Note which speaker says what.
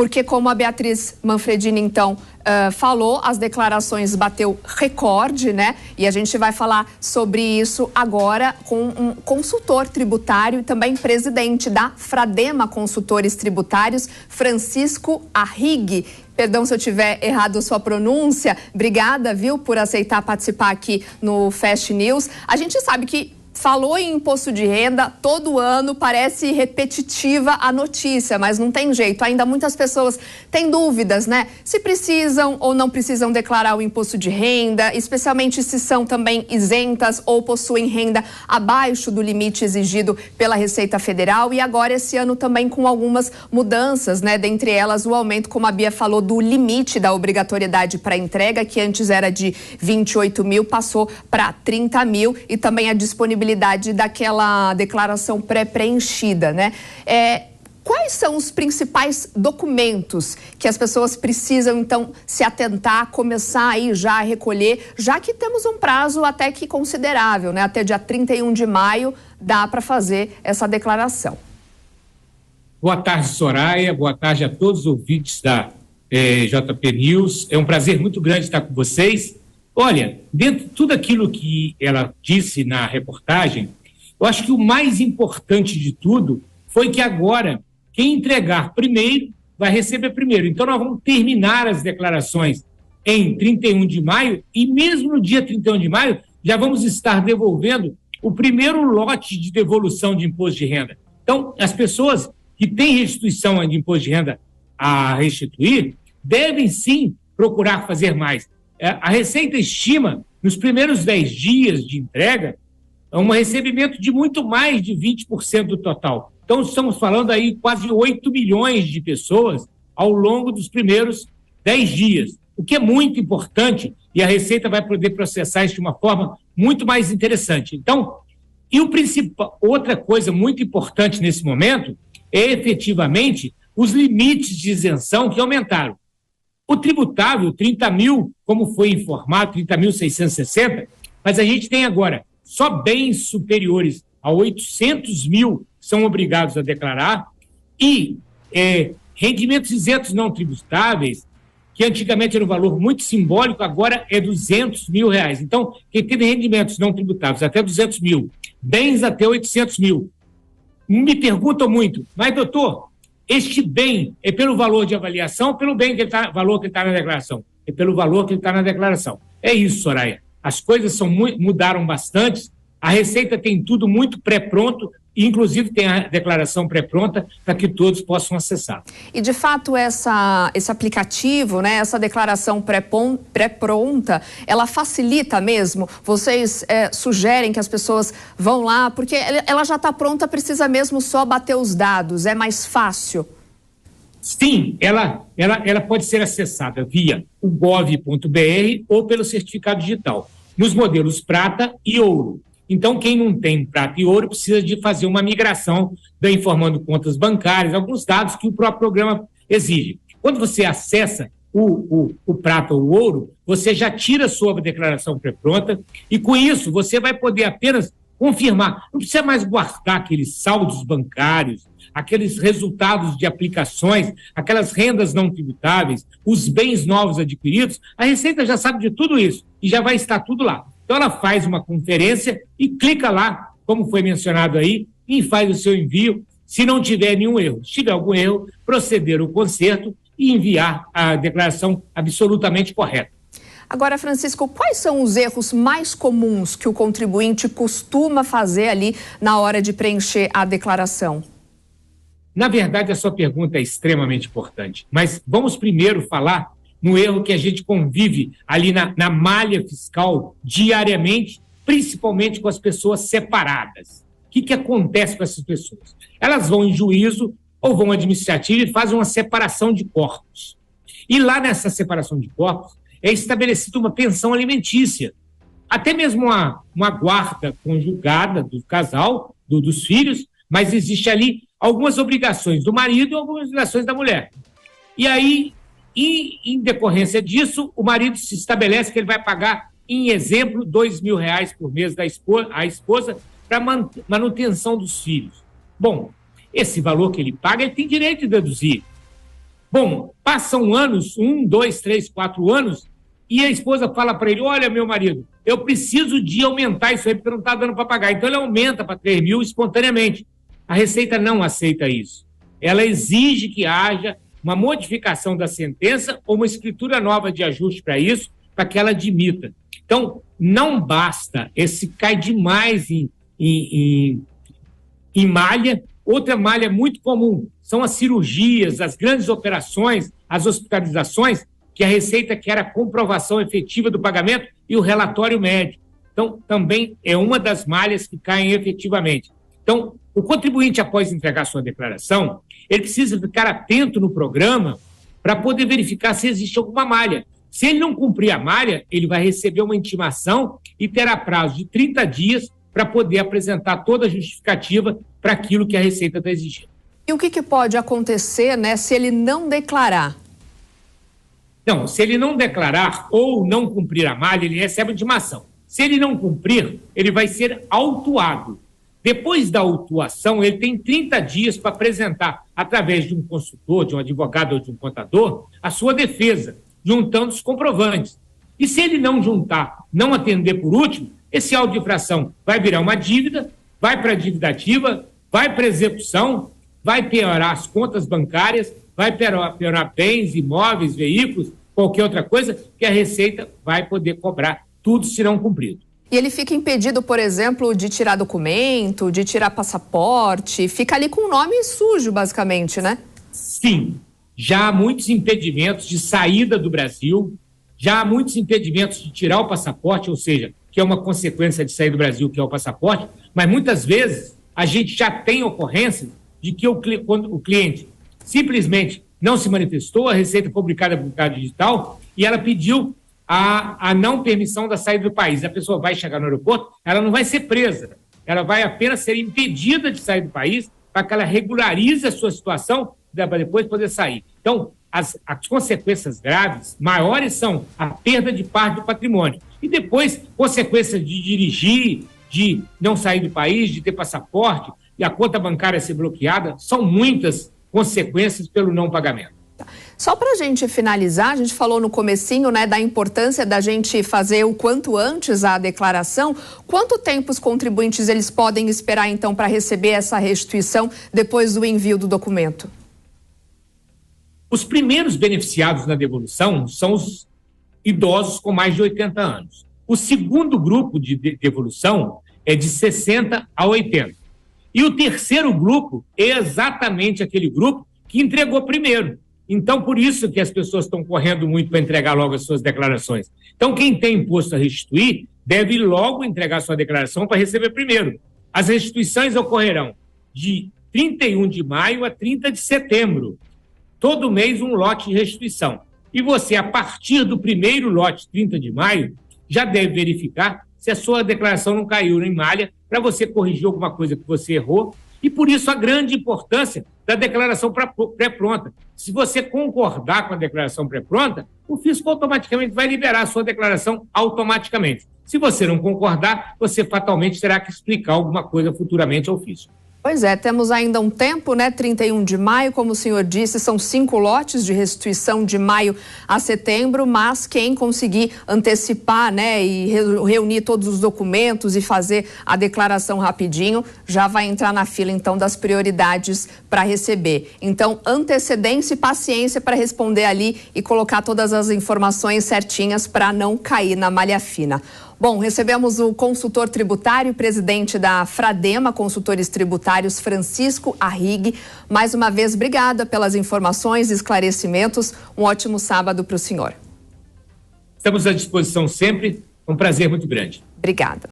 Speaker 1: porque como a Beatriz Manfredini, então, falou, as declarações bateu recorde, né? E a gente vai falar sobre isso agora com um consultor tributário e também presidente da Fradema Consultores Tributários, Francisco Arrighi. Perdão se eu tiver errado a sua pronúncia. Obrigada, viu, por aceitar participar aqui no Fast News. A gente sabe que falou em imposto de renda, todo ano parece repetitiva a notícia, mas não tem jeito. Ainda muitas pessoas têm dúvidas, né? Se precisam ou não precisam declarar o imposto de renda, especialmente se são também isentas ou possuem renda abaixo do limite exigido pela Receita Federal. E agora esse ano também com algumas mudanças, né? Dentre elas o aumento, como a Bia falou, do limite da obrigatoriedade para entrega, que antes era de 28 mil, passou para 30 mil, e também a disponibilidade daquela declaração pré-preenchida, né? Quais são os principais documentos que as pessoas precisam, então, se atentar, começar aí já a recolher, já que temos um prazo até que considerável, né? Até dia 31 de maio dá para fazer essa declaração.
Speaker 2: Boa tarde, Soraya. Boa tarde a todos os ouvintes da JP News. É um prazer muito grande estar com vocês. Olha, dentro de tudo aquilo que ela disse na reportagem, eu acho que o mais importante de tudo foi que agora quem entregar primeiro vai receber primeiro. Então nós vamos terminar as declarações em 31 de maio e mesmo no dia 31 de maio já vamos estar devolvendo o primeiro lote de devolução de imposto de renda. Então as pessoas que têm restituição de imposto de renda a restituir devem sim procurar fazer mais. A Receita estima, nos primeiros 10 dias de entrega, um recebimento de muito mais de 20% do total. Então, estamos falando aí quase 8 milhões de pessoas ao longo dos primeiros 10 dias, o que é muito importante, e a Receita vai poder processar isso de uma forma muito mais interessante. Então, e o principal, outra coisa muito importante nesse momento é efetivamente os limites de isenção que aumentaram. O tributável, 30 mil, como foi informado, 30.660, mas a gente tem agora só bens superiores a 800 mil são obrigados a declarar e rendimentos isentos não tributáveis, que antigamente era um valor muito simbólico, agora é 200 mil reais. Então, quem tem rendimentos não tributáveis até 200 mil, bens até 800 mil, me perguntam muito, mas doutor, este bem é pelo valor de avaliação ou pelo bem que valor que está na declaração? É pelo valor que está na declaração. É isso, Soraya. As coisas mudaram bastante, a Receita tem tudo muito pré-pronto, inclusive tem a declaração pré-pronta para que todos possam acessar.
Speaker 1: E, de fato, esse aplicativo, né, essa declaração pré-pronta, ela facilita mesmo? Vocês sugerem que as pessoas vão lá, porque ela já está pronta, precisa mesmo só bater os dados, é mais fácil?
Speaker 2: Sim, ela pode ser acessada via o gov.br ou pelo certificado digital, nos modelos prata e ouro. Então, quem não tem prata e ouro precisa de fazer uma migração, informando contas bancárias, alguns dados que o próprio programa exige. Quando você acessa o prata ou o ouro, você já tira a sua declaração pré-pronta e, com isso, você vai poder apenas confirmar. Não precisa mais guardar aqueles saldos bancários, aqueles resultados de aplicações, aquelas rendas não tributáveis, os bens novos adquiridos. A Receita já sabe de tudo isso e já vai estar tudo lá. Então, ela faz uma conferência e clica lá, como foi mencionado aí, e faz o seu envio, se não tiver nenhum erro. Se tiver algum erro, proceder o conserto e enviar a declaração absolutamente correta.
Speaker 1: Agora, Francisco, quais são os erros mais comuns que o contribuinte costuma fazer ali na hora de preencher a declaração?
Speaker 2: Na verdade, a sua pergunta é extremamente importante, mas vamos primeiro falar no erro que a gente convive ali na malha fiscal diariamente, principalmente com as pessoas separadas. O que acontece com essas pessoas? Elas vão em juízo ou vão administrativo e fazem uma separação de corpos. E lá nessa separação de corpos é estabelecida uma pensão alimentícia. Até mesmo uma guarda conjugada do casal, dos filhos, mas existe ali algumas obrigações do marido e algumas obrigações da mulher. E aí, em decorrência disso, o marido se estabelece que ele vai pagar, em exemplo, R$2.000 por mês à esposa para manutenção dos filhos. Bom, esse valor que ele paga, ele tem direito de deduzir. Bom, passam anos, 1, 2, 3, 4 anos, e a esposa fala para ele: olha, meu marido, eu preciso de aumentar isso aí, porque não está dando para pagar. Então ele aumenta para 3 mil espontaneamente. A Receita não aceita isso. Ela exige que haja uma modificação da sentença ou uma escritura nova de ajuste para isso, para que ela admita. Então, não basta, esse cai demais em malha. Outra malha muito comum são as cirurgias, as grandes operações, as hospitalizações, que a Receita quer a comprovação efetiva do pagamento e o relatório médico. Então, também é uma das malhas que caem efetivamente. Então, o contribuinte, após entregar sua declaração, ele precisa ficar atento no programa para poder verificar se existe alguma malha. Se ele não cumprir a malha, ele vai receber uma intimação e terá prazo de 30 dias para poder apresentar toda a justificativa para aquilo que a Receita está exigindo.
Speaker 1: E o que pode acontecer, né, se ele não declarar?
Speaker 2: Não, se ele não declarar ou não cumprir a malha, ele recebe intimação. Se ele não cumprir, ele vai ser autuado. Depois da autuação, ele tem 30 dias para apresentar, através de um consultor, de um advogado ou de um contador, a sua defesa, juntando os comprovantes. E se ele não juntar, não atender por último, esse auto de infração vai virar uma dívida, vai para a dívida ativa, vai para a execução, vai piorar as contas bancárias, vai piorar bens, imóveis, veículos, qualquer outra coisa, que a Receita vai poder cobrar tudo se não cumprido.
Speaker 1: E ele fica impedido, por exemplo, de tirar documento, de tirar passaporte, fica ali com o nome sujo, basicamente, né?
Speaker 2: Sim, já há muitos impedimentos de saída do Brasil, já há muitos impedimentos de tirar o passaporte, ou seja, que é uma consequência de sair do Brasil, que é o passaporte, mas muitas vezes a gente já tem ocorrências de que quando o cliente simplesmente não se manifestou, a Receita publicada no Publicado Digital, e ela pediu a não permissão da saída do país. A pessoa vai chegar no aeroporto, ela não vai ser presa, ela vai apenas ser impedida de sair do país para que ela regularize a sua situação para depois poder sair. Então, as consequências graves, maiores, são a perda de parte do patrimônio. E depois, consequências de dirigir, de não sair do país, de ter passaporte e a conta bancária ser bloqueada, são muitas consequências pelo não pagamento.
Speaker 1: Só para a gente finalizar, a gente falou no comecinho, né, da importância da gente fazer o quanto antes a declaração. Quanto tempo os contribuintes eles podem esperar, então, para receber essa restituição depois do envio do documento?
Speaker 2: Os primeiros beneficiados na devolução são os idosos com mais de 80 anos. O segundo grupo de devolução é de 60 a 80. E o terceiro grupo é exatamente aquele grupo que entregou primeiro. Então, por isso que as pessoas estão correndo muito para entregar logo as suas declarações. Então, quem tem imposto a restituir deve logo entregar sua declaração para receber primeiro. As restituições ocorrerão de 31 de maio a 30 de setembro. Todo mês um lote de restituição. E você, a partir do primeiro lote, 30 de maio, já deve verificar se a sua declaração não caiu em malha, para você corrigir alguma coisa que você errou. E por isso a grande importância da declaração pré-pronta. Se você concordar com a declaração pré-pronta, o fisco automaticamente vai liberar a sua declaração automaticamente. Se você não concordar, você fatalmente terá que explicar alguma coisa futuramente ao fisco.
Speaker 1: Pois é, temos ainda um tempo, né? 31 de maio, como o senhor disse, são 5 lotes de restituição de maio a setembro, mas quem conseguir antecipar, né, e reunir todos os documentos e fazer a declaração rapidinho, já vai entrar na fila, então, das prioridades para receber. Então, antecedência e paciência para responder ali e colocar todas as informações certinhas para não cair na malha fina. Bom, recebemos o consultor tributário e presidente da Fradema, Consultores Tributários, Francisco Arrighi. Mais uma vez, obrigada pelas informações e esclarecimentos. Um ótimo sábado para o senhor.
Speaker 2: Estamos à disposição sempre. Um prazer muito grande.
Speaker 1: Obrigada.